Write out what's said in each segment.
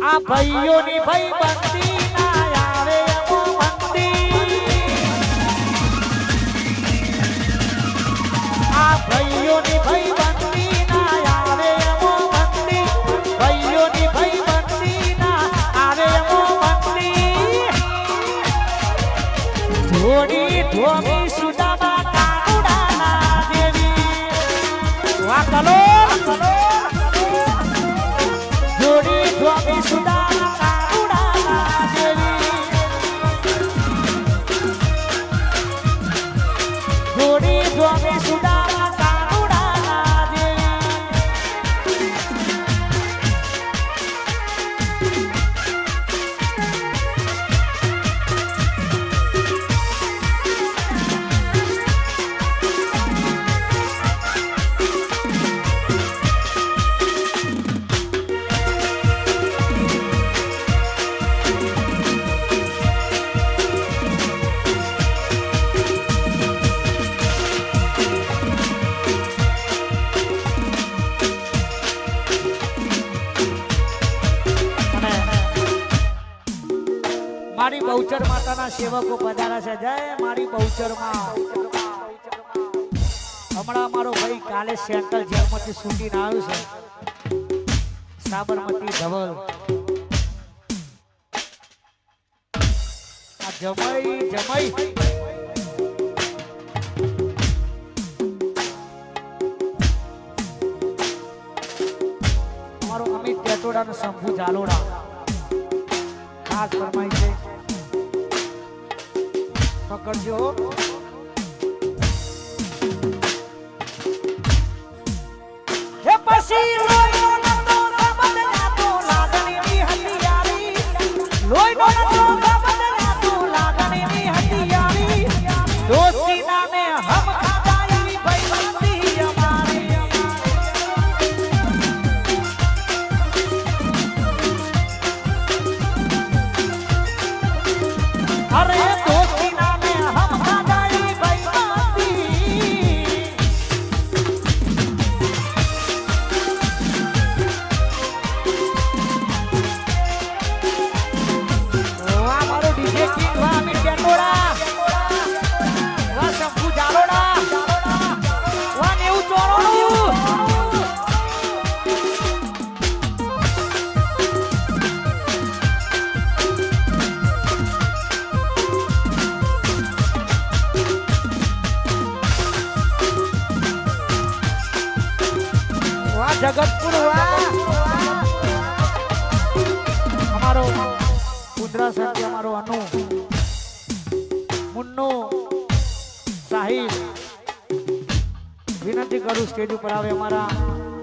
આ ભાઈઓની ભાઈ બંદી ના આવે એમો બંદી આ ભાઈઓની ભાઈ બંદી ના આવે એમો બંદી ભાઈઓની ભાઈ બંદી ના આવે એમો બંદી થોડી ધોમી સુદામા કાનુડા ના દેવી વાહ કલો જોડી ધોમી સુદામા કાનુડા ના દેવી જોડી ધોમી સુદામા કાનુડા ના દેવી મારી બહુચર માતાના સેવકો પધારા છે જય મારી બહુચર માં હમણાં મારો ભાઈ કાલે સેન્ટ્રલ જેલમાંથી છૂટીને આવ્યો છે સાબરમતી ધવલ આ જમાઈ મારો અમિત ટેટોડા નો શંભુ જાલોડા ખાસ ફરમાઈ છે પકડજો હે પછી લોહીનો નતો સંબંધ નાતો લાગણીની હથિયારી લોહીનો નતો સંબંધ નાતો લાગણીની હથિયારી દોસ્તી નામે હમ ખાધાઈ ભાઈબંધી અમારી અરે દોસ્તી નામે હમ ખાધાઈ ભાઈબંધી વાહ મારો ડીજે કિંગ વાહ અમિત ટેટોડા વાહ શંભુ જાલોડા વાહ નેવું ચોરોડું जगतपुर हमारो कुंद्रा संत हमारो अनु मुन्नो साहिब विनती करूँ स्टेज पर आवे हमारा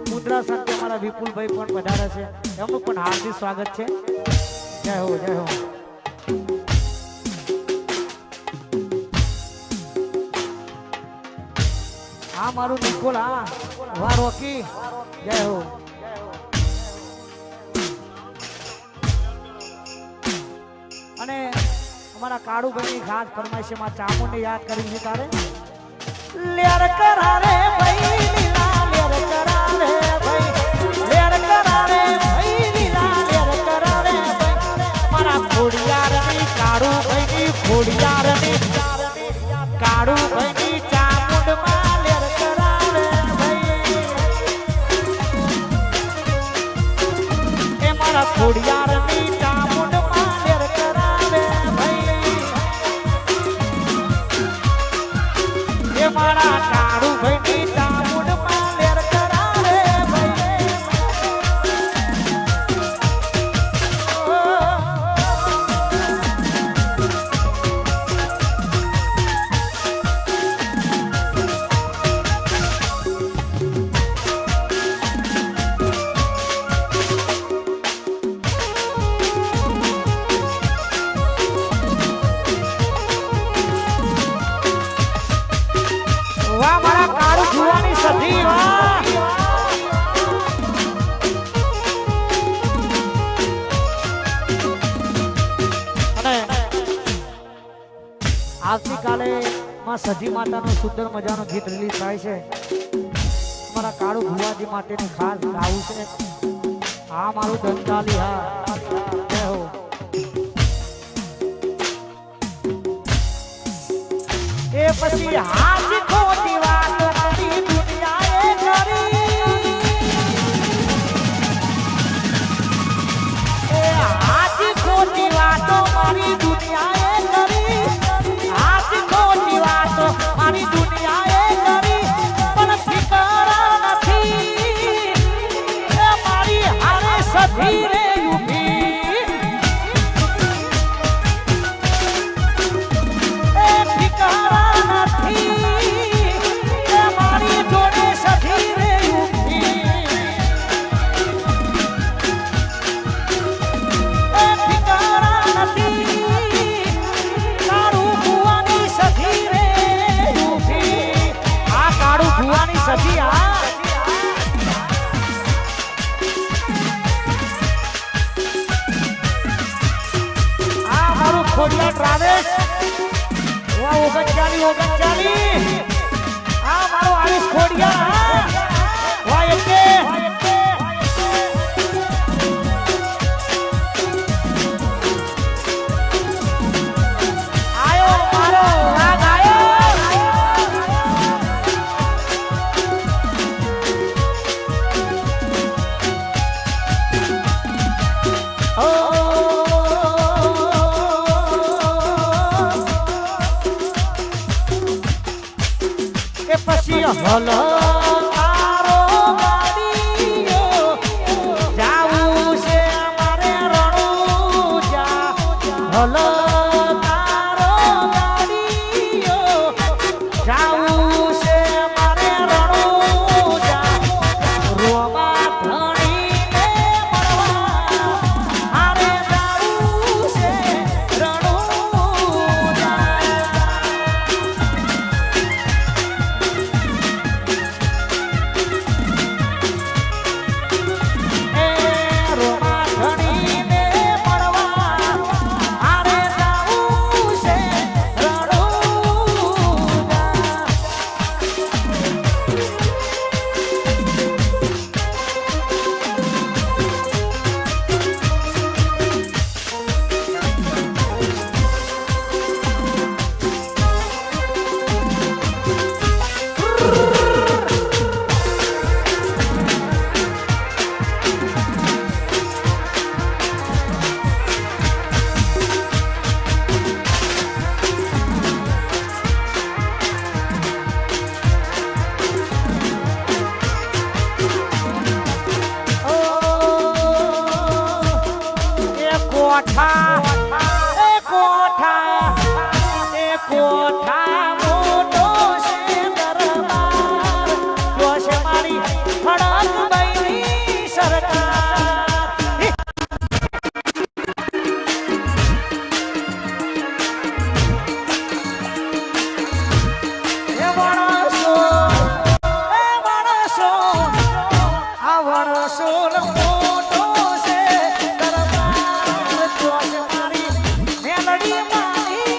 कुंद्रा संत हमारा विपुल भाई पण पधारे छे एमનું પણ हार्दिक स्वागत છે जय हो हाँ मारू निकोल हाँ वाह रॉकी जय हो અને અમારા કાળુ ભાઈની ખાસ ફરમાઈશ માં ચામુંડને યાદ કરી છે તારે લેર કરારે ભાઈ લીલા લેર કરારે ભાઈ લેર કરારે ભાઈ લીલા લેર કરારે ભાઈ મારા ખોડિયારની કાળુ ભાઈની ખોડિયારની કાળુ ભાઈની ચામુંડમાં લેર કરારે ભાઈ એ મારા ખોડિયારની ચામુંડમાં લેર કરારે ભાઈ એ મારા કાળુ ભાઈની ચામુંડમાં લેર કરારે ભાઈ વાહ મારા કાળુ જુવાની સધી વાહ અને આવતીકાલે માં સધી માતાનું સુંદર મજાનું ગીત રિલીઝ થાય છે અમારા કાળુ ભુવાજી માટેનું ખાસ ગાવું છે આ મારું દંતાલી હા મારી દુનિયાએ કરી આજ ખોટી વાતો મારી દુનિયાએ કરી પણ ફિકર નથી એ મારી હારે સધી રે ઊભી એ ફિકર નથી એ મારી જોડે સધી રે ઊભી એ ફિકર નથી કાળું ભુવાની સધી રે ઊભી આ કાળું ભુવાની સધી આ ખોડિયા ટ્રાવેલ્સ વા 39 આ મારો આયુષ ખોડિયા વા એકે આયો મારો રાગ આયો ઓ પછી હલ તારો ગાડીઓ જાવું છે મારે રણુજા હલ તારો ગાડીઓ જાવું છે મારે રણુજા રોમા ધણીને મળવા મારે જાવું છે રણુજા કોઠા મોટો છે દરબાર જો છે મારી ખડક બૈરી સરકાર એ વણસો આ વણસો મોટો છે દરબાર જો છે મારી મેલડી મારી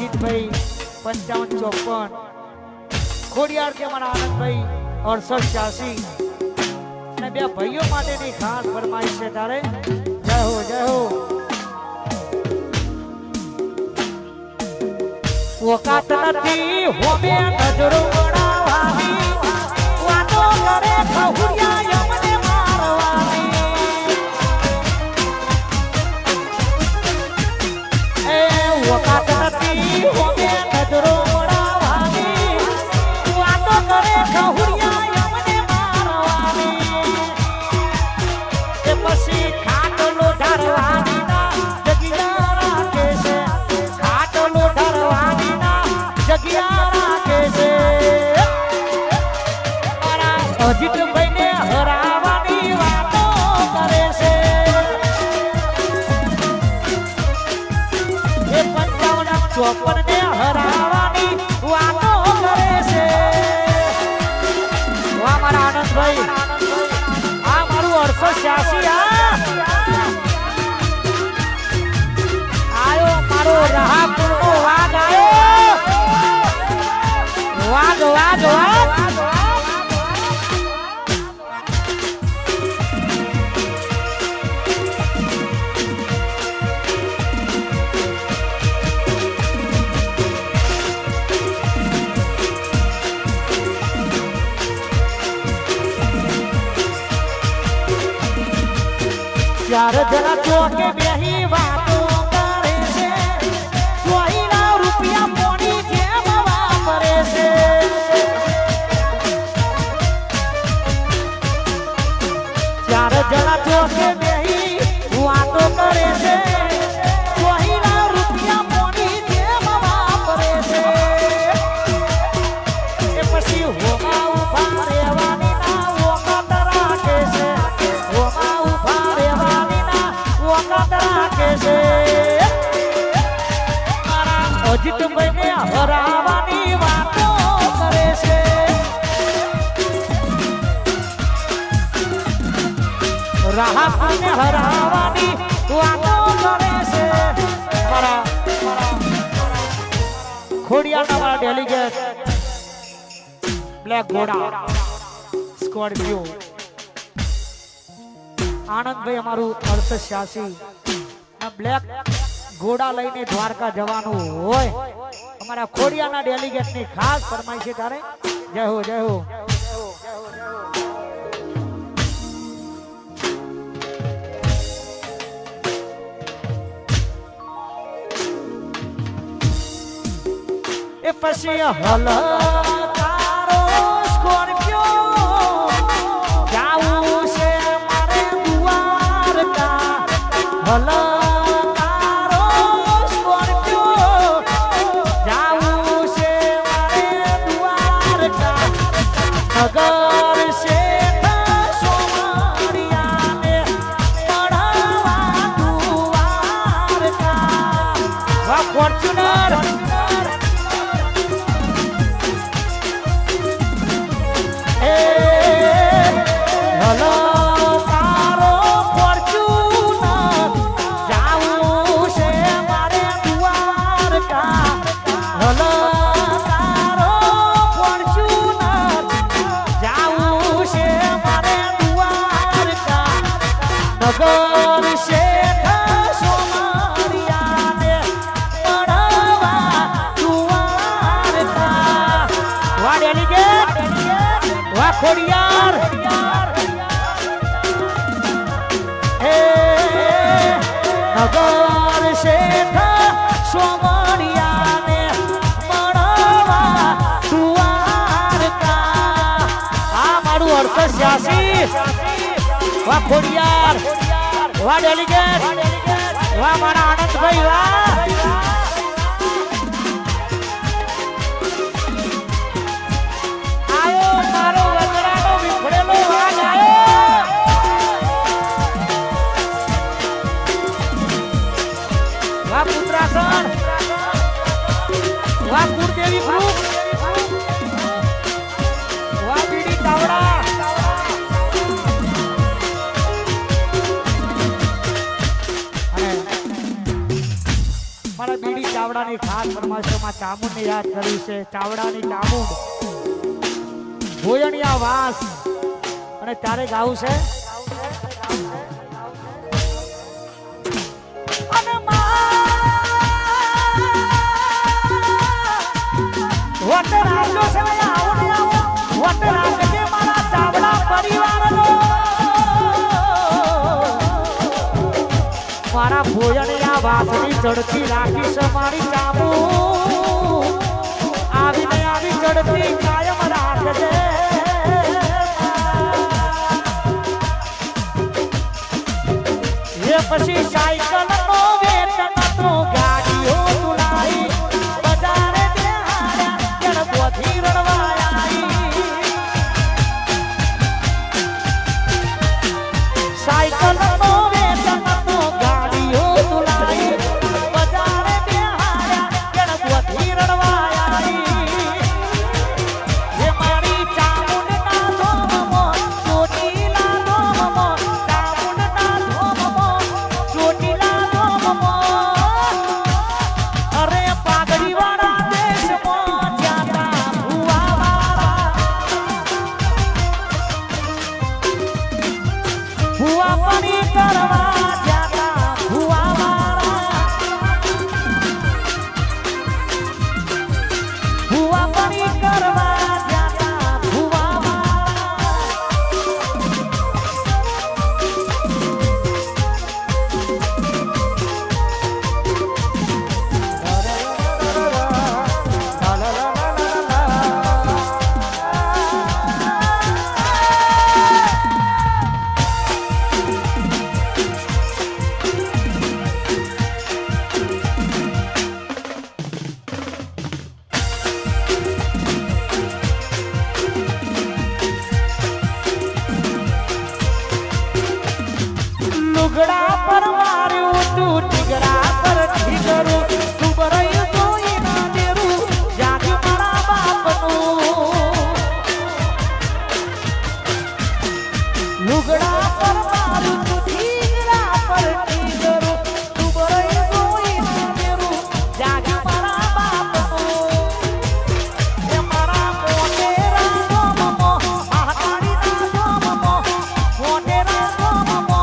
અજીતભાઈ 5554 ખોડિયાર કે મારા આનંદભાઈ 6886 અને બે ભાઈઓ માટેની ખાસ ફરમાઈશ છે તારે જય હો જય હો ઓકાત નથી હોમે નજરો વડાવાની વાતો કરે ખહુરિયા યમને મારવાની એ ઓકાત નથી હોમે નજરો વડાવાની વાતો કરે ખહુરિયા યમને મારવાની એ પછી ખાટલો ઢારવાની ના જગીરા રાખે છે ખાટલો ઢારવાની જગ્યા રાખે છે મારા અજીતભાઈને હરાવવાની વાતો કરે છે એ 5554 ને હરાવવાની વાતો કરે છે વાહ મારા આનંદભાઈ આ મારું 886 આયો મારો રાહપુરનો વાઘ આયો વાઘ વાઘ વાઘ ચાર જણા ચોકે બેહી વાતો કરે છે ચોહીના રૂપિયા પોણી જેમ વાપરે છે ચાર જણા ચોકે બેહી વાતો કરે છે ચોહીના રૂપિયા પોણી જેમ વાપરે છે એ પછી હોમા ઉભા રહેવાની ના ઓકાત રાખે છે હોમા ઉભા રહેવાની ના ઓકાત રાખે છે મારા અજીતભાઈને હરાવવાની વાતો કરે છે રાહતને હરાવવાની વાતો કરે છે મારા ખોડિયારના મારા ડેલિગેટ બ્લેક ઘોડા સ્કોર્પિયો આનંદભાઈ અમારું 6886 બ્લેક ઘોડા લઈને દ્વારકા જવાનું હોય અમારા ખોડિયાના ડેલિગેટની ખાસ ફરમાઈશ છે તારે જય હો જય હો એ પછી હલ તારો સ્કોર્પિયો જાવું છે મારે દ્વારકા હલ તારો સ્કોર્પિયો જાવું છે મારે દ્વારકા નગર શેઠ સોમરિયાને મળવા દ્વારકા વાહ ફોર્ચ્યુનર નગર શેઠ સોમરિયાને મળવા દ્વારકા વાહ ડેલિગેટ વાહ ખોડિયાર હે નગર શેઠ સોમરિયાને મળવા દ્વારકા આ મારું 6886 વાહ ખોડિયાર વાહ ડેલિગેટ વાહ મારા આનંદભાઈ વાહ આયો મારો વજરાનો વિફળેલો વાઘ આયો વાહ પુત્રાસન વાહ કુળદેવી ગ્રુપ વાહ બીડી તાવડા મારા બીડી ચાવડા ચાવડાની ખાસ ફરમાઈશોમાં ચામુંડને યાદ કરી છે. ચાવડાની ચામુંડ ભોયણિયા વાસ અને ત્યારે ગાવું છે અને વટ રાખજો છે આવો ને આવો વટ રાખજે મારા ચાવડા પરિવારનો મારા ભોયણિયા વાસની ચડતી રાખીશ મારી ચામુ આવીને આવી ચડતી કાયમ રાખજે. એ પછી સાયકલ નો વેતન તો ગાડીઓ તુલાઈ બજારે બેહાડ્યા ગણપતિ રડવાઈ સાયકલ નો વેતન તો ગાડીઓ તુલાઈ બજારે બેહાડ્યા ગણપતિ રડવાઈ એ મારી ચામુંડના ધોમમો ચોટીલા ધોમમો ચામુંડના ધોમમો ચોટીલા ધોમમો અરે પાઘડી વાળા દેશમાં જ્યાં ભુવા વાળા ભુવા પરી કરવા જ્યાં ભુવા વાળા ભુવા પરી કરવા જ્યાં ભુવા વાળા લુગડા પર માર્યું તું ટીગડા પર ઠીકરું તું બરાયું જોઈ ના દેરું જાગ મારા બાપનું લુગડા પર માર્યું તું ઠીકડા પર ઠીકરું તું બરાયું જોઈ ના દેરું જાગ મારા બાપનું એ મારા મોટેરા ધોમમો મહાકાળીના ધોમમો મોટેરા ધોમમો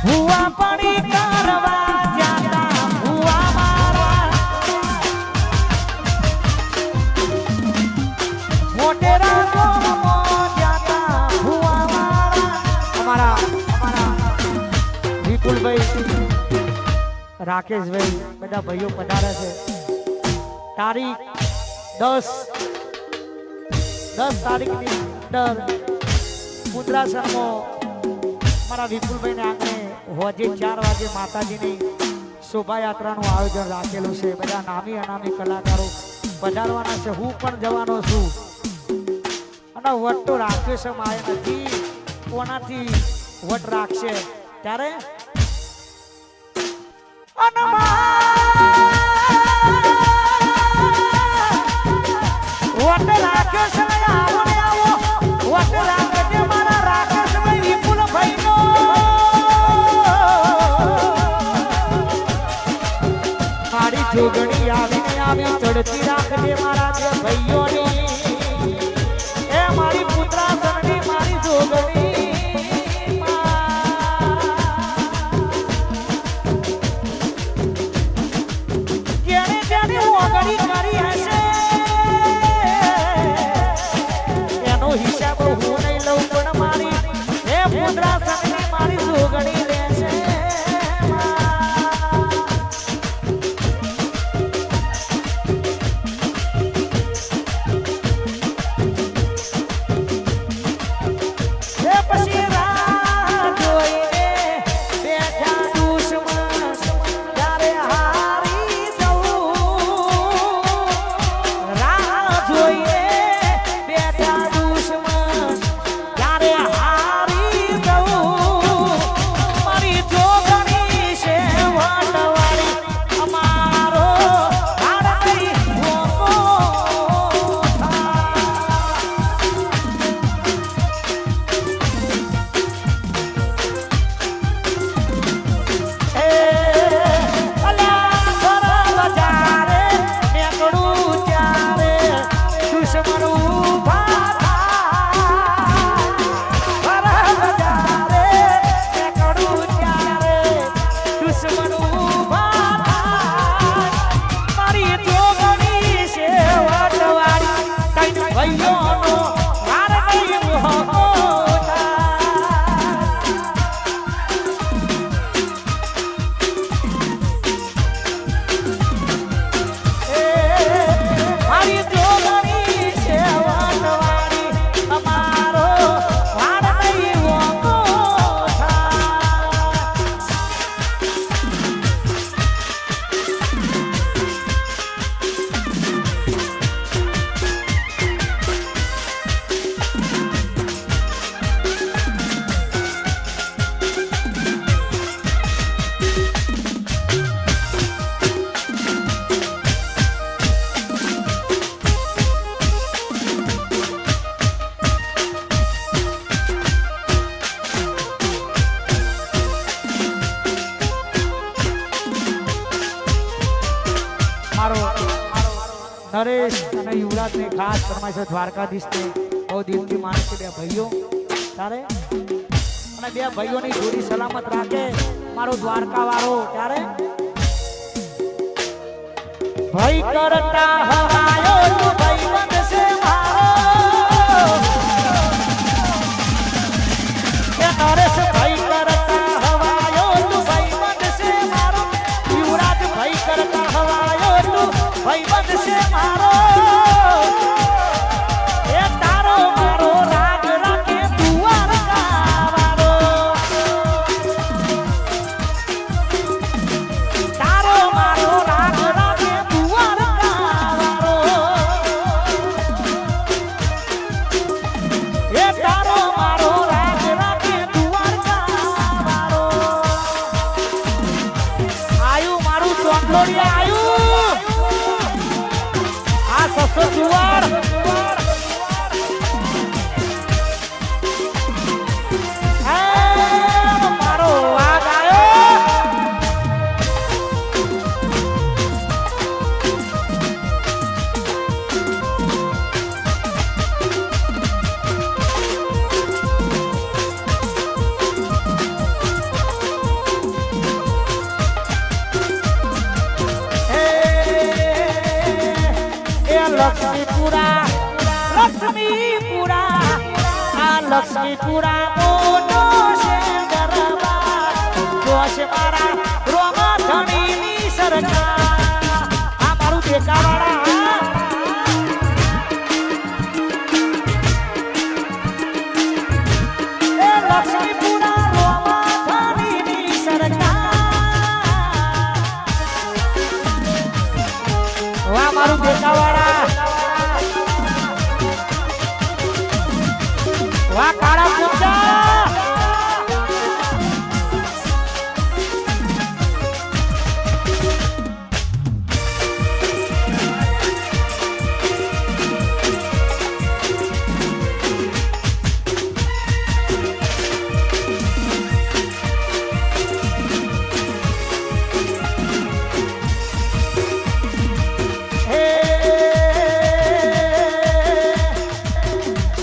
ભુવા પડી કરવા જાતા ભુવા મારા મોટેરા ધોમમો જાતા ભુવા મારા અમારા વિપુલભાઈ રાકેશભાઈ બધા ભાઈઓ પધારે છે. તારીખ 10 તારીખની અંદર મુદ્રાસનમાં મારા વિપુલભાઈને આંગણે હોજે 4 વાગે માતાજીની શોભાયાત્રાનું આયોજન રાખેલું છે. બધા નામી અનામી કલાકારો પધારવાના છે. હું પણ જવાનો છું અને વટ તો રાખ્યો છે મારે નથી કોનાથી વટ રાખશે ત્યારે વટ રાખ્યો છે આવો ને આવો વટ રાખજે મારા રાકેશભાઈ વિપુલભાઈનો મારી જોગણી આવીને આવી ચડતી રાખજે મારા જે ભાઈઓની એ મારી પુત્રાસનની મારી જોગણી જેને જેને ઓગળી કરી હશે એનો હિસાબ હું નહીં લઉં પણ મારી એ પુત્રાસનની મારી જોગણી રહેશે. નરેશ અને યુવરાજને ખાસ ફરમાઈશ દ્વારકાધીશને બહુ દિલથી માને છે બે ભાઈઓ તારે અને બે ભાઈઓની જોડી સલામત રાખે મારો દ્વારકા વાળો ત્યારે ભાઈ કરતા હવાયો તું ભાઈ બનશે મારો કે નરેશ ભાઈ કરતા હવાયો તું ભાઈ બનશે મારો યુવરાજ ભાઈ કરતા હવાયો તું ભાઈ બનશે મારો એ તારો મારો રાગ રાખે દ્વારકા વાળો તારો મારો રાગ રાખે દ્વારકા વાળો એ તારો મારો રાગ રાખે દ્વારકા વાળો આયુ મારું ચોકલોડિયા આયુ સસો જુવાર મારો વાઘ આવ્યો લક્ષ્મીપુરા લક્ષ્મીપુરા આ લક્ષ્મીપુરા મોટો છે દરબાર જોશે મારા રોમા ધણીની સરકાર આ મારું દેખાવાળા એ લક્ષ્મીપુરા રોમા ધણીની સરકાર વાહ મારું દેખાવાળા વાહ કાળા પૂજા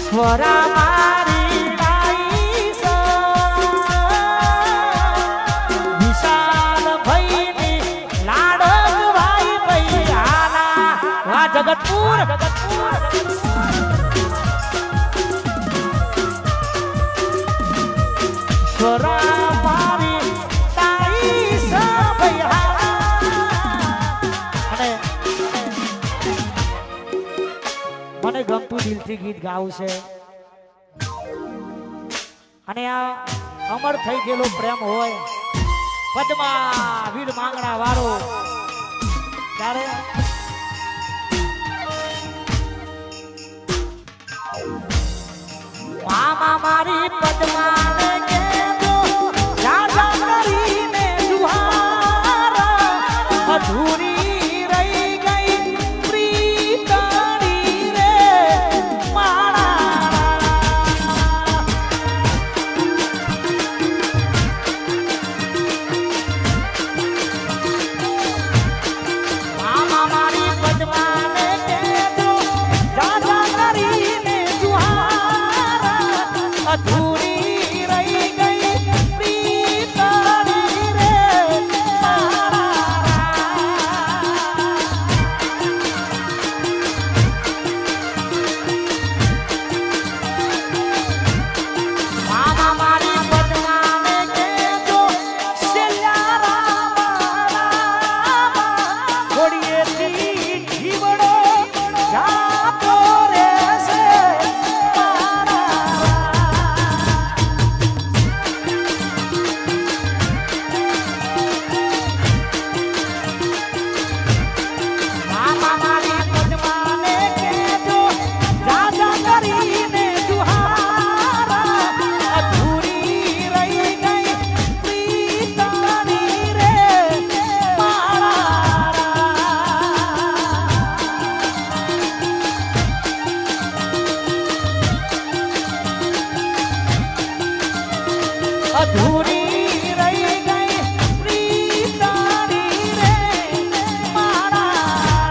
સ્વરા મારી ડાઈસ વિશાલ ભઈની લાડક ભાઈ ભૈયાના વા જગતપુર સ્વરા મારી ડાઈસ ભૈયા અને મને ગમતું દિલથી ગીત ગાવું છે અને આ અમર થઈ ગયેલો પ્રેમ હોય પદ્મા વીર માંગણા વાળો ત્યારે મામા મારી પદ્માને કેજો રાજા કરીને જુહાર અધૂરી રહી ગઈ પ્રીતણી રે મારા મામા મારી પદ્માને કેજો રાજા કરીને જુહાર અધૂરી રહી ગઈ પ્રીતણી રે મામા મારી પદ્માને કેજો શેલ્યા રામા ઘોડીએથી જીવડો જાતો રહેશે મામા મારી પદ્માને કેજો રાજા કરીને જુહાર અધૂરી રહી ગઈ પ્રીતણી રે મારા અધૂરી રહી ગઈ પ્રીતણી રે મારા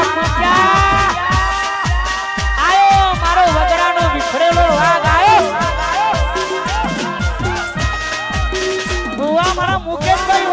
ખુંચા આયો મારો વગડાનો વિખરેલો વાઘ આયો ભુવા મારા મુકેશભાઈ